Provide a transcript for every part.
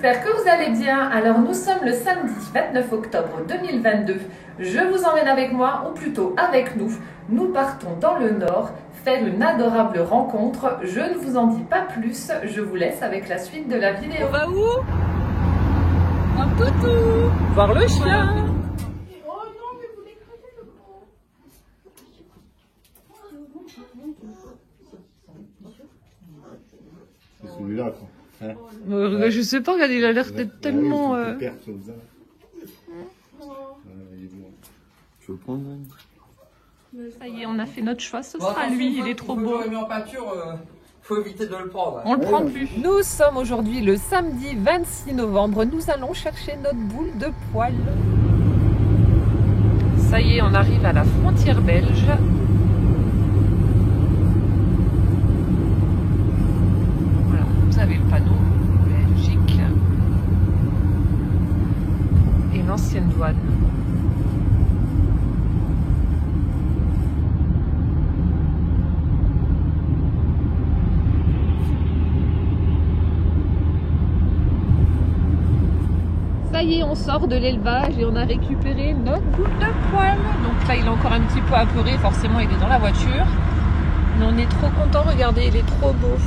j'espère que vous allez bien. Alors nous sommes le samedi 29 octobre 2022. Je vous emmène avec moi, ou plutôt avec nous. Nous partons dans le nord faire une adorable rencontre. Je ne vous en dis pas plus, je vous laisse avec la suite de la vidéo. On va où? Un toutou. Voir le chien. Oh non, mais vous l'écrasez le gros. C'est celui-là, quoi. Hein? Je sais pas, regarde, il a l'air d'être tellement... Il est comme ça. Il est bon. Tu veux le prendre, hein? Ça y est, on a fait notre choix, ce sera lui, il est trop beau. Mis en pâture, faut éviter de le prendre. On le prend plus. Nous sommes aujourd'hui le samedi 26 novembre. Nous allons chercher notre boule de poil. Ça y est, on arrive à la frontière belge. Voilà, vous avez le panneau Belgique et l'ancienne douane. Ça y est, on sort de l'élevage et on a récupéré notre boule de poil. Donc là, il est encore un petit peu apeuré. Forcément, il est dans la voiture. Mais on est trop content. Regardez, il est trop beau.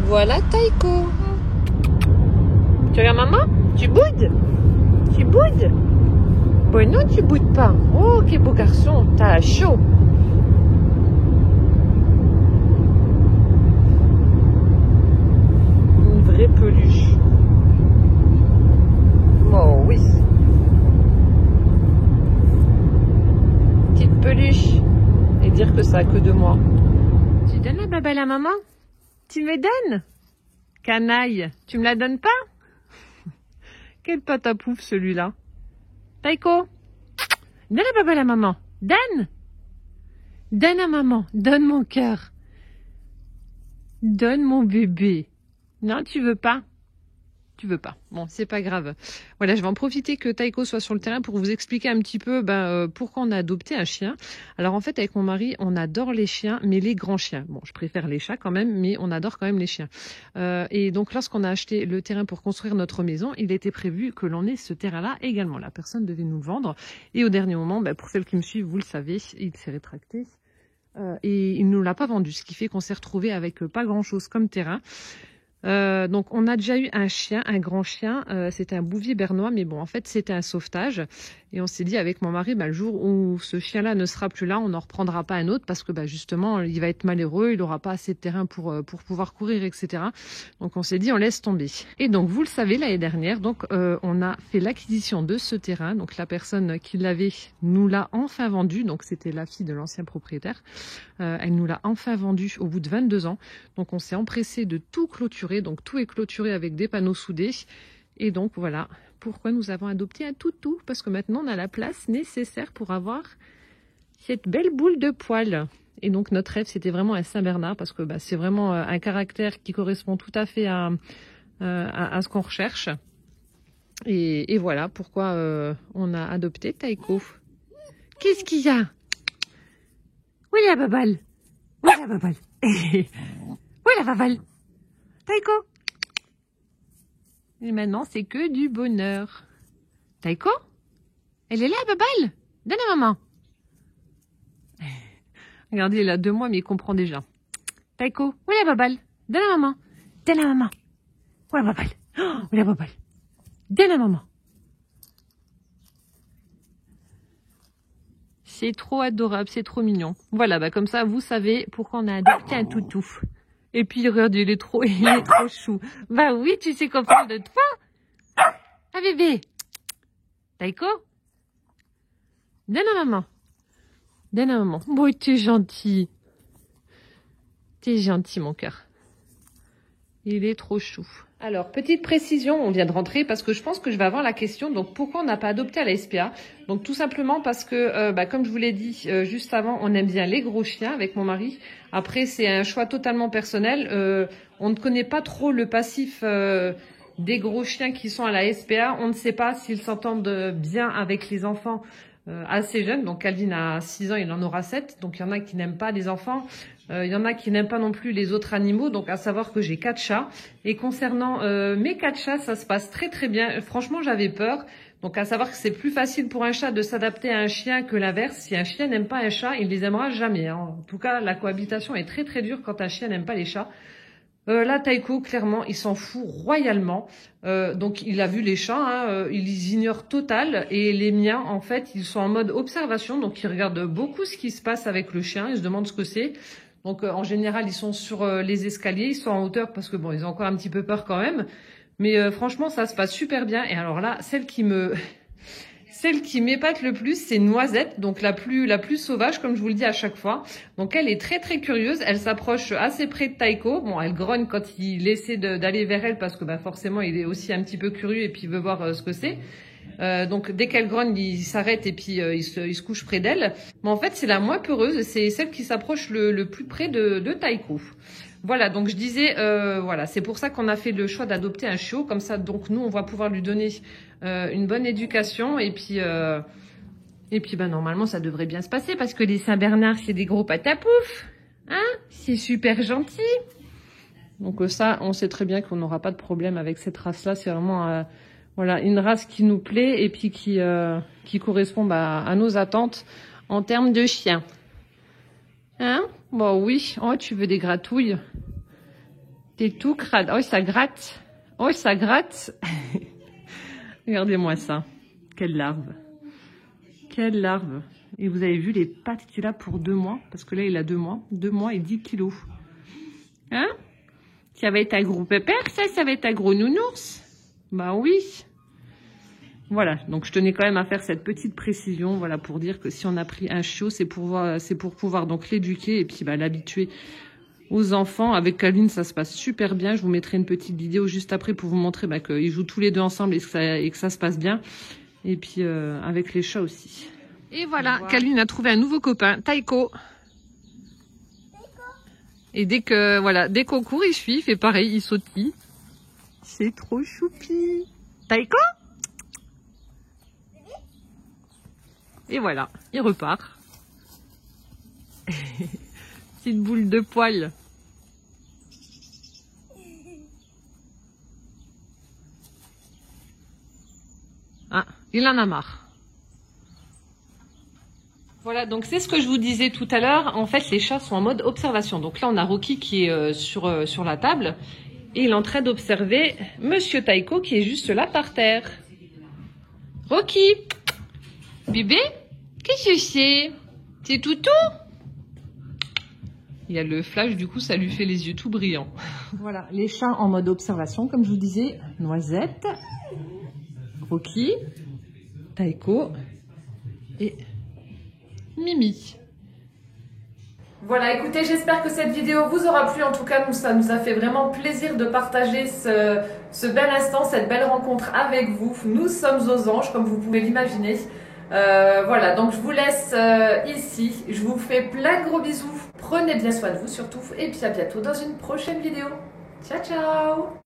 Voilà Taiko. Tu regardes maman? Tu boudes? Tu boudes? Bon, non, tu boudes pas. Oh, quel beau garçon. T'as chaud. Une vraie peluche. Oh oui. Petite peluche. Et dire que ça a que 2 mois. Tu donnes la babelle à maman? Tu me donnes? Canaille, tu me la donnes pas? Quel patapouf celui-là. Taiko, donne la babelle à maman. Donne. Donne à maman. Donne mon cœur. Donne mon bébé. Non, tu veux pas? Tu veux pas. Bon, c'est pas grave. Voilà, je vais en profiter que Taiko soit sur le terrain pour vous expliquer un petit peu pourquoi on a adopté un chien. Alors en fait, avec mon mari, on adore les chiens, mais les grands chiens. Bon, je préfère les chats quand même, mais on adore quand même les chiens. Et donc, lorsqu'on a acheté le terrain pour construire notre maison, il était prévu que l'on ait ce terrain-là également. La personne devait nous le vendre. Et au dernier moment, pour celles qui me suivent, vous le savez, il s'est rétracté. Et il ne nous l'a pas vendu, ce qui fait qu'on s'est retrouvé avec pas grand-chose comme terrain. Donc on a déjà eu un chien, un grand chien, c'était un bouvier bernois, mais bon en fait c'était un sauvetage et on s'est dit avec mon mari, le jour où ce chien-là ne sera plus là, on n'en reprendra pas un autre parce que justement il va être malheureux, il n'aura pas assez de terrain pour pouvoir courir, etc. Donc on s'est dit on laisse tomber. Et donc vous le savez, l'année dernière, donc on a fait l'acquisition de ce terrain, donc la personne qui l'avait nous l'a enfin vendu, donc c'était la fille de l'ancien propriétaire, elle nous l'a enfin vendu au bout de 22 ans, donc on s'est empressé de tout clôturer. Donc tout est clôturé avec des panneaux soudés. Et donc voilà pourquoi nous avons adopté un toutou. Parce que maintenant on a la place nécessaire pour avoir cette belle boule de poil. Et donc notre rêve c'était vraiment un Saint-Bernard. Parce que c'est vraiment un caractère qui correspond tout à fait à ce qu'on recherche. Et voilà pourquoi on a adopté Taiko. Qu'est-ce qu'il y a? Où est la babale? Où est la babale? Où est la babale? Taiko. Et maintenant, c'est que du bonheur. Taiko? Elle est là, babale? Donne à maman. Regardez, il a 2 mois, mais il comprend déjà. Taiko, où est la babale? Donne à maman. Donne à maman. Où est la babale? Où est la babale? Donne à maman. C'est trop adorable, c'est trop mignon. Voilà, comme ça, vous savez pourquoi on a adopté un toutou. Et puis, regarde, il est trop chou. Oui, tu sais qu'on parle de toi. Ah, bébé. Taiko? Donne à maman. Donne à maman. Bon, t'es gentil. T'es gentil, mon cœur. Il est trop chou. Alors, petite précision, on vient de rentrer parce que je pense que je vais avoir la question. Donc, pourquoi on n'a pas adopté à la SPA? Donc, tout simplement parce que, comme je vous l'ai dit juste avant, on aime bien les gros chiens avec mon mari. Après, c'est un choix totalement personnel. On ne connaît pas trop le passif des gros chiens qui sont à la SPA. On ne sait pas s'ils s'entendent bien avec les enfants assez jeunes. Donc Calvin a 6 ans, il en aura 7. Donc il y en a qui n'aiment pas les enfants. Il y en a qui n'aiment pas non plus les autres animaux. Donc à savoir que j'ai 4 chats. Et concernant mes 4 chats, ça se passe très très bien. Franchement, j'avais peur. Donc à savoir que c'est plus facile pour un chat de s'adapter à un chien que l'inverse. Si un chien n'aime pas un chat, il les aimera jamais. Hein. En tout cas, la cohabitation est très très dure quand un chien n'aime pas les chats. Là, Taiko, clairement, il s'en fout royalement. Donc, il a vu les chats, hein, il les ignore total. Et les miens, en fait, ils sont en mode observation. Donc, ils regardent beaucoup ce qui se passe avec le chien. Ils se demandent ce que c'est. Donc, en général, ils sont sur les escaliers. Ils sont en hauteur parce que, bon, ils ont encore un petit peu peur quand même. Mais franchement, ça se passe super bien. Et alors là, celle qui m'épate le plus, c'est Noisette, donc la plus sauvage, comme je vous le dis à chaque fois. Donc elle est très très curieuse, elle s'approche assez près de Taiko. Bon, elle grogne quand il essaie d'aller vers elle parce que bah, forcément il est aussi un petit peu curieux et puis il veut voir ce que c'est. Donc dès qu'elle grogne, il s'arrête et puis il se couche près d'elle. Mais en fait, c'est la moins peureuse, c'est celle qui s'approche le plus près de Taiko. Voilà, donc je disais, voilà, c'est pour ça qu'on a fait le choix d'adopter un chiot. Comme ça, donc nous, on va pouvoir lui donner une bonne éducation. Et puis ben, normalement, ça devrait bien se passer parce que les Saint-Bernard, c'est des gros patapouf. Hein? C'est super gentil. Donc ça, on sait très bien qu'on n'aura pas de problème avec cette race-là. C'est vraiment voilà, une race qui nous plaît et puis qui correspond bah, à nos attentes en termes de chien. Hein? Bon, oui. Oh, tu veux des gratouilles? T'es tout crade. Oh, ça gratte. Oh, ça gratte. Regardez-moi ça. Quelle larve. Quelle larve. Et vous avez vu les pattes qu'il a pour 2 mois? Parce que là, il a 2 mois. 2 mois et 10 kilos. Hein? Ça va être un gros pépère, ça va être un gros nounours. Bah oui. Voilà, donc je tenais quand même à faire cette petite précision, voilà, pour dire que si on a pris un chiot, c'est pour pouvoir donc l'éduquer et puis bah, l'habituer aux enfants. Avec Calvin, ça se passe super bien. Je vous mettrai une petite vidéo juste après pour vous montrer bah, qu'ils jouent tous les deux ensemble et que ça se passe bien. Et puis avec les chats aussi. Et voilà, Calvin a trouvé un nouveau copain, Taiko. Et dès qu'on court, il suit, il fait pareil, il sautille. C'est trop choupi. Taiko? Et voilà, il repart. Petite boule de poil. Ah, il en a marre. Voilà, donc c'est ce que je vous disais tout à l'heure. En fait, les chats sont en mode observation. Donc là, on a Rocky qui est sur la table. Et il est en train d'observer Monsieur Taiko qui est juste là par terre. Rocky! Bébé, qu'est-ce que c'est? C'est toutou? Il y a le flash, du coup, ça lui fait les yeux tout brillants. Voilà, les chats en mode observation, comme je vous disais. Noisette, Rocky, Taiko et Mimi. Voilà, écoutez, j'espère que cette vidéo vous aura plu. En tout cas, ça nous a fait vraiment plaisir de partager ce bel instant, cette belle rencontre avec vous. Nous sommes aux anges, comme vous pouvez l'imaginer. Voilà, donc je vous laisse ici. Je vous fais plein de gros bisous. Prenez bien soin de vous surtout. Et puis à bientôt dans une prochaine vidéo. Ciao, ciao!